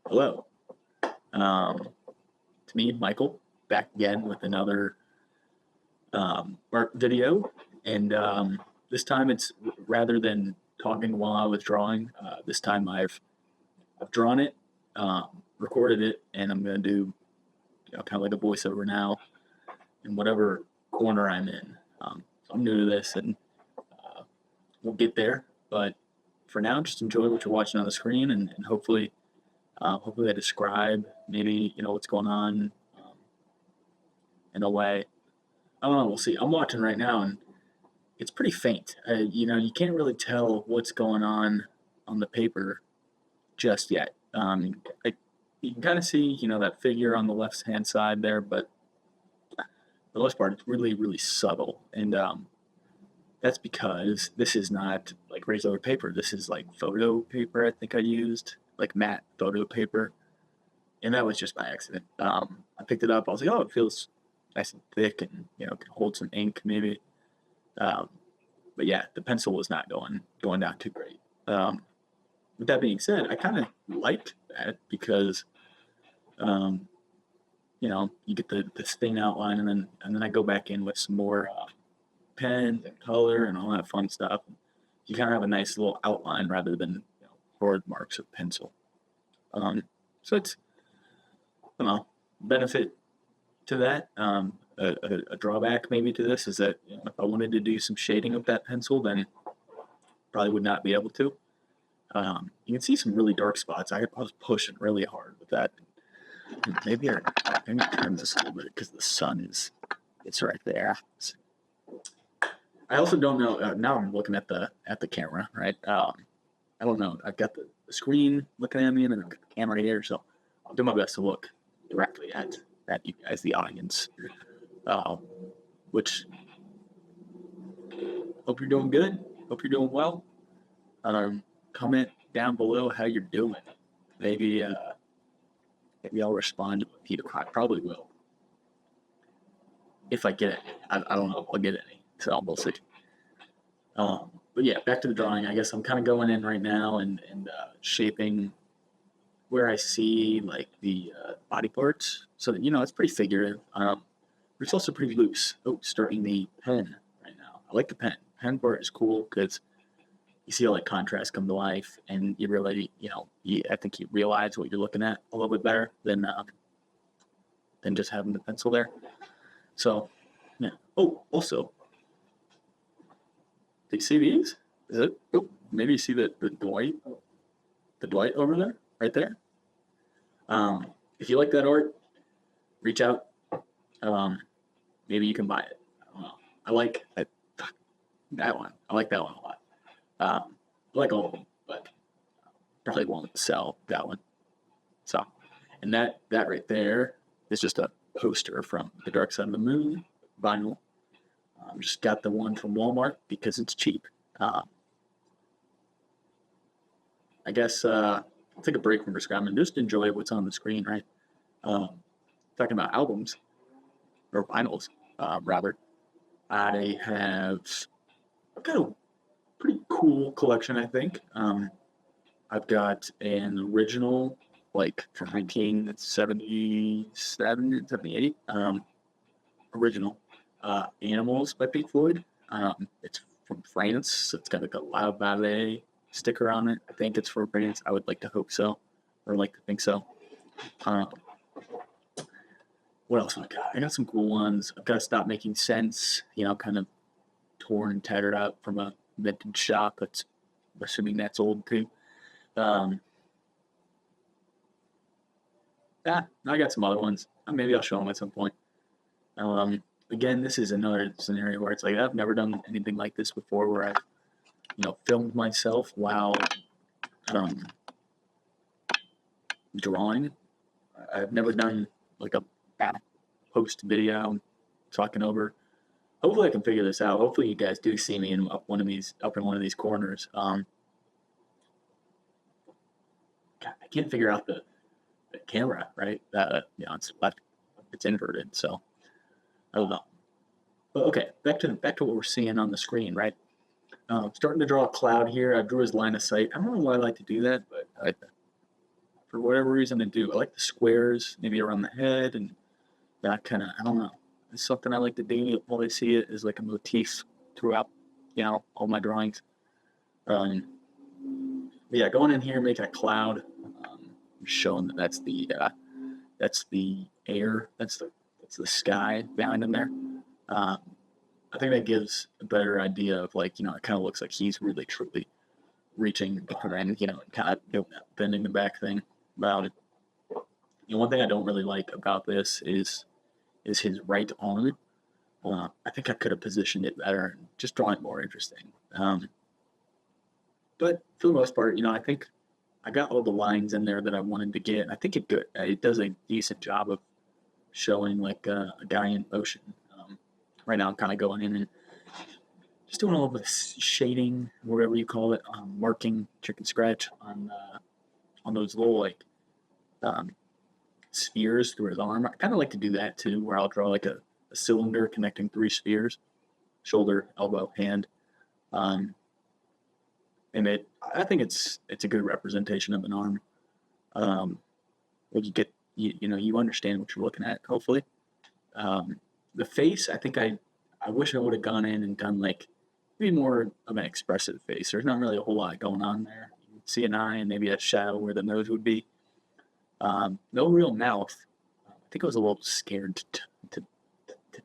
Hello. It's me, Michael, back again with another art video. And this time it's rather than talking while I was drawing, this time I've drawn it, recorded it, and I'm going to do kind of like a voiceover now in whatever corner I'm in. So I'm new to this and we'll get there. But for now, just enjoy what you're watching on the screen and hopefully I describe maybe what's going on in a way. I don't know. We'll see. I'm watching right now, and it's pretty faint. You can't really tell what's going on the paper just yet. You can kind of see that figure on the left hand side there, but for the most part, it's really really subtle, and that's because this is not like raised over paper. This is like photo paper. I think I used like matte photo paper, and that was just by accident. I picked it up. I was like, oh, it feels nice and thick, and can hold some ink maybe. Um, but yeah, the pencil was not going down too great. With that being said, I kind of liked that because um, you get this thin outline, and then I go back in with some more pen and color and all that fun stuff. You kind of have a nice little outline rather than hard marks of pencil. So it's, I don't know, benefit to that. A drawback maybe to this is that if I wanted to do some shading of that pencil, then probably would not be able to. You can see some really dark spots. I was pushing really hard with that. Maybe I turn this a little bit because the sun it's right there. I also don't know. Now I'm looking at the camera, right? I don't know. I've got the screen looking at me, and then I've got the camera here, so I'll do my best to look directly at you guys, the audience. Which hope you're doing good. Hope you're doing well. Comment down below how you're doing. Maybe I'll respond to a few. I probably will. If I get it, I don't know if I'll get any. So we'll see. But yeah, back to the drawing. I guess I'm kind of going in right now and shaping where I see like the body parts. So that, it's pretty figurative. But it's also pretty loose. Oh, starting the pen right now. I like the pen. Pen part is cool because you see all that contrast come to life, and you really, I think you realize what you're looking at a little bit better than just having the pencil there. So, yeah. Oh, also, do you see these? Is it? Oh, maybe you see the Dwight over there, right there. If you like that art, reach out. Maybe you can buy it. I don't know. I like that one. I like that one a lot. I like all of them, but probably won't sell that one. So, and that right there is just a poster from The Dark Side of the Moon vinyl. Just got the one from Walmart because it's cheap. I guess I'll take a break from describing and just enjoy what's on the screen, right? Talking about albums or vinyls, rather. I've got a pretty cool collection, I think. I've got an original, like from 1977, 78, original Animals by Pink Floyd. It's from France. So it's got like a La Ballet sticker on it. I think it's for France. I would like to hope so, or like to think so. What else have I got? I got some cool ones. I've got to Stop Making Sense. Kind of torn and tattered out from a vintage shop. I'm assuming that's old too. I got some other ones. Maybe I'll show them at some point. Again, this is another scenario where it's like I've never done anything like this before, where I've filmed myself while drawing. I've never done like a post video talking over. Hopefully I can figure this out. Hopefully you guys do see me up in one of these corners. God, I can't figure out the camera, right? It's left, it's inverted, so I don't know. But okay, back to what we're seeing on the screen, right? Starting to draw a cloud here. I drew his line of sight. I don't know why I like to do that, but for whatever reason I do. I like the squares, maybe around the head, and that kind of, I don't know. It's something I like to do while I see it is like a motif throughout, all my drawings. Um, but yeah, going in here, making a cloud, showing that that's the air, that's the sky behind him there. Um, I think that gives a better idea of like, it kind of looks like he's really truly reaching and, kind of bending the back thing about it. One thing I don't really like about this is his right arm. I think I could have positioned it better and just drawn it more interesting. But for the most part, I think I got all the lines in there that I wanted to get. I think it does a decent job of showing like a guy in motion. Right now, I'm kind of going in and just doing a little bit of shading, whatever you call it, marking, chicken scratch on those little like spheres through his arm. I kind of like to do that too, where I'll draw like a cylinder connecting 3 spheres: shoulder, elbow, hand. And I think it's a good representation of an arm. Where you understand what you're looking at, hopefully. The face, I think I wish I would have gone in and done like maybe more of an expressive face. There's not really a whole lot going on there. You can see an eye and maybe a shadow where the nose would be. No real mouth. I think I was a little scared to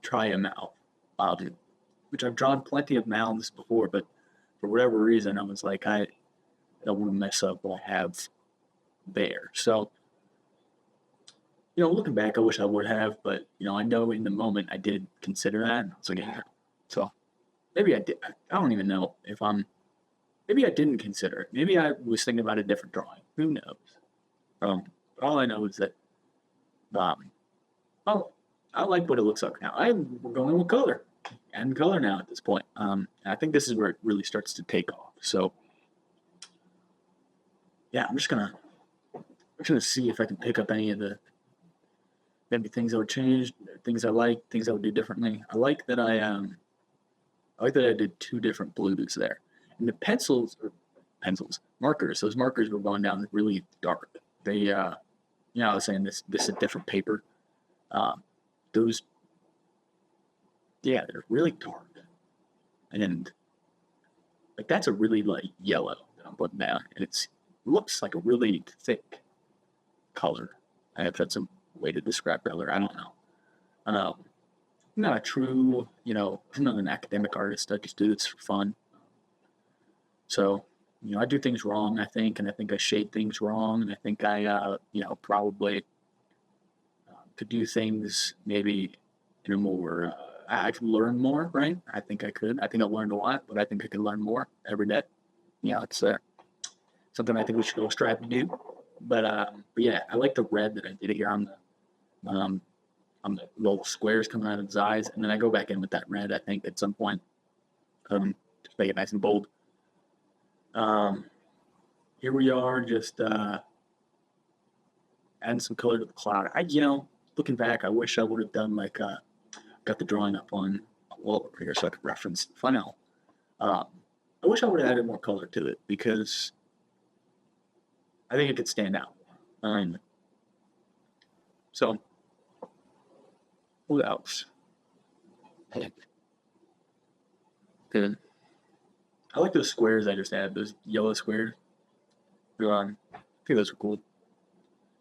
try a mouth, which I've drawn plenty of mouths before, but for whatever reason, I was like, I don't want to mess up what I have there. So, looking back, I wish I would have, but, I know in the moment I did consider that. So, yeah. So, maybe I did. I don't even know if maybe I didn't consider it. Maybe I was thinking about a different drawing. Who knows? All I know is that, I like what it looks like now. We're going with color. And color now at this point. I think this is where it really starts to take off. So, yeah, I'm just gonna see if I can pick up any of the maybe things I would change, things I like, things I would do differently. I like that I did 2 different blues there, and the markers. Those markers were going down really dark. They, I was saying this is a different paper. Those. Yeah, they're really dark. And like that's a really light yellow that I'm putting down. And it looks like a really thick color. If that's a way to describe color, I don't know. I'm not a true, I'm not an academic artist. I just do this for fun. So, I do things wrong, I think, and I think I shade things wrong, and I think I, probably could do things maybe in a more I could learn more, right? I think I could. I think I learned a lot, but I think I could learn more every day. It's something I think we should all strive to do. But yeah, I like the red that I did here on the little squares coming out of his eyes, and then I go back in with that red. I think at some point, just make it nice and bold. Here we are, just adding some color to the cloud. Looking back, I wish I would have done like got the drawing up on a wall over here so I could reference the funnel. I wish I would have added more color to it because I think it could stand out. So, what else? Good. I like those squares I just added, those yellow squares. I think those are cool.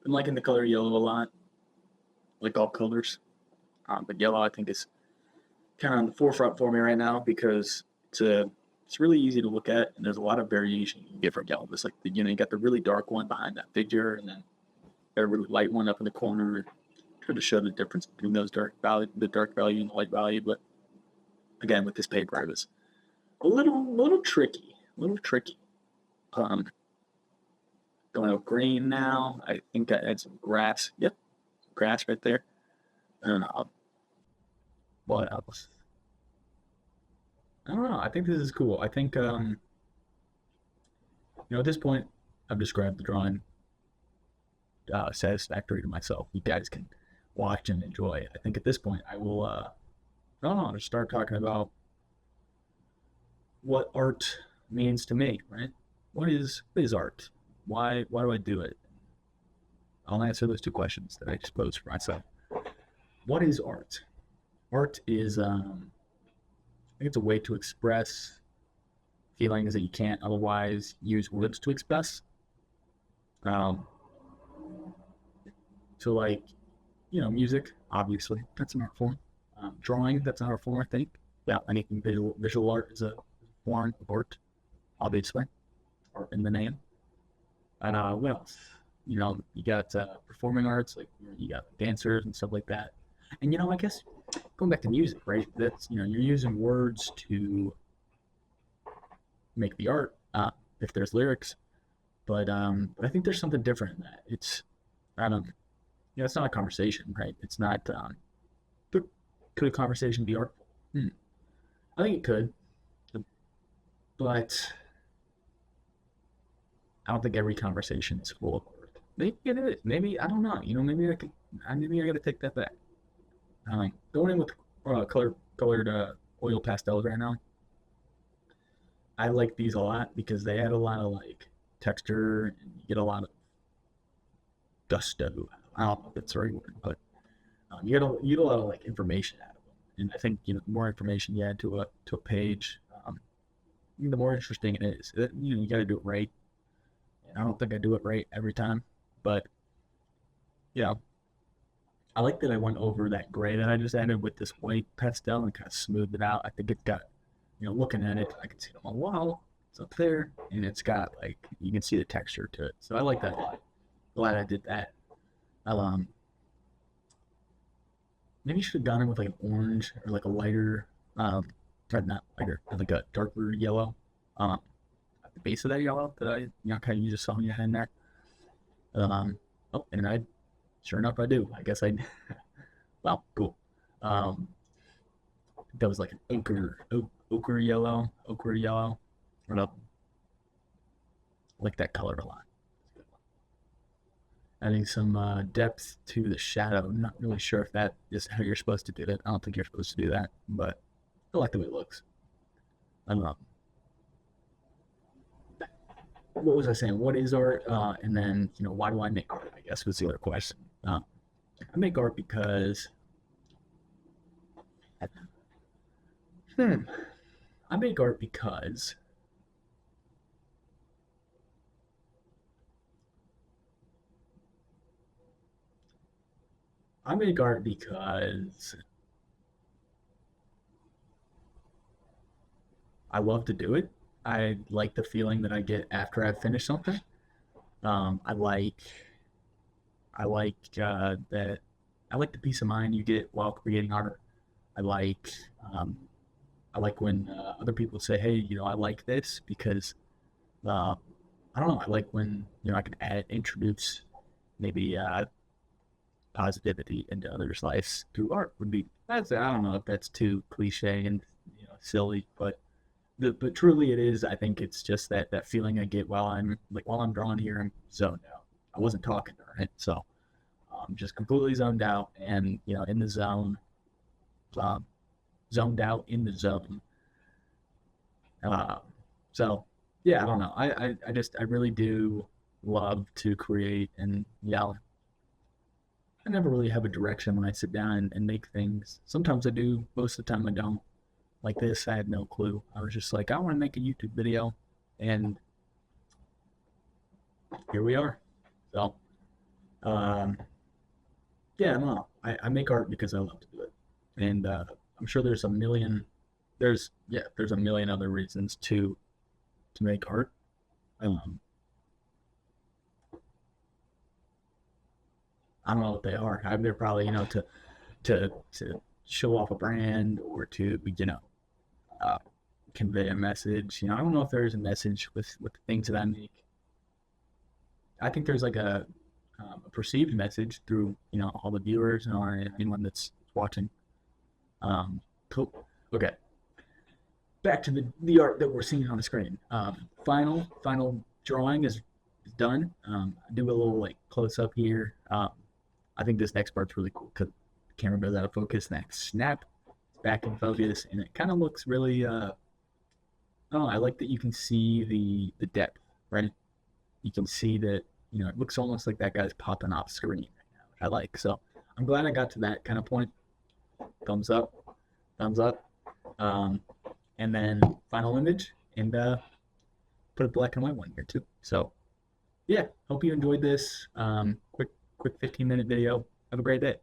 Been liking the color yellow a lot. Like all colors. But yellow, I think, is kind of on the forefront for me right now because it's really easy to look at, and there's a lot of variation you can get from yellow. It's like you got the really dark one behind that figure, and then got a really light one up in the corner. Try to show the difference between those the dark value and the light value. But again, with this paper, it was a little tricky. Going with green now. I think I add some grass. Yep, grass right there. And what else? I don't know. I think this is cool. I think, at this point, I've described the drawing satisfactory to myself. You guys can watch and enjoy it. I think at this point, I will, I don't know, just start talking about what art means to me, right? What is art? Why do I do it? I'll answer those two questions that I just posed for myself. What is art? Art is, I think it's a way to express feelings that you can't otherwise use words to express. Um, so like, music, obviously, that's an art form. Drawing, that's an art form, I think. Yeah, anything visual art is a form of art, obviously, art in the name. And what else? You got performing arts, like you got dancers and stuff like that. And I guess going back to music, right? That's you're using words to make the art, if there's lyrics. But I think there's something different in that. I don't, it's not a conversation, right? It's not. But could a conversation be artful? I think it could, but I don't think every conversation is full of art. Maybe it is. Maybe I don't know. Maybe I could. Maybe I got to take that back. Going in with colored oil pastels right now. I like these a lot because they add a lot of like texture and you get a lot of gusto. I don't know if that's the right word, but you get a lot of like information out of them. And I think the more information you add to a page, the more interesting it is. You got to do it right. And I don't think I do it right every time, but I like that I went over that gray that I just added with this white pastel and kind of smoothed it out. I think it got, looking at it, I can see it on the wall. It's up there, and it's got like you can see the texture to it. So I like that a lot. Glad I did that. I'll maybe you should have gone in with like an orange or like a lighter, or not lighter, like a darker yellow. At the base of that yellow that I kind of you just saw me in there. Oh, and sure enough, I do. I guess I. Well, cool. That was like an ochre yellow. Right up. I like that color a lot. Adding some depth to the shadow. Not really sure if that is how you're supposed to do it. I don't think you're supposed to do that, but I like the way it looks. I don't know. What was I saying? What is art? And then, why do I make art? I guess was the other question. I make art because I make art because I make art because I love to do it. I like the feeling that I get after I've finished something. Um, I like I like that I like the peace of mind you get while creating art. I like um, I like when other people say, "Hey, I like this," because uh, I don't know. I like when I can introduce maybe positivity into others' lives through art. Would be that's I don't know if that's too cliche and silly, but truly it is. I think it's just that feeling I get while I'm drawing here. I'm zoned out. I wasn't talking, right? So I'm just completely zoned out and in the zone, um, zoned out in the zone. Uh, so yeah, I don't know. I really do love to create and I never really have a direction when I sit down and make things. Sometimes I do, most of the time I don't. Like this, I had no clue. I was just like, I want to make a YouTube video, and here we are. So, um, yeah, no, I make art because I love to do it, and I'm sure there's a million other reasons to make art. Um, I don't know what they are. They're probably to show off a brand or to uh, convey a message. I don't know if there's a message with the things that I make. I think there's like a perceived message through all the viewers and anyone that's watching. Cool. Okay, back to the art that we're seeing on the screen. Final drawing is done. I do a little like close up here. I think this next part's really cool because the camera goes out of focus. Next snap, it's back in focus, and it kind of looks really. I don't know. I like that you can see the depth, right? You can see that you know, it looks almost like that guy's popping off screen right now, which I like. So I'm glad I got to that kind of point. Thumbs up, thumbs up. Um, and then final image, and put a black and white one here too. So yeah, hope you enjoyed this quick 15-minute video. Have a great day.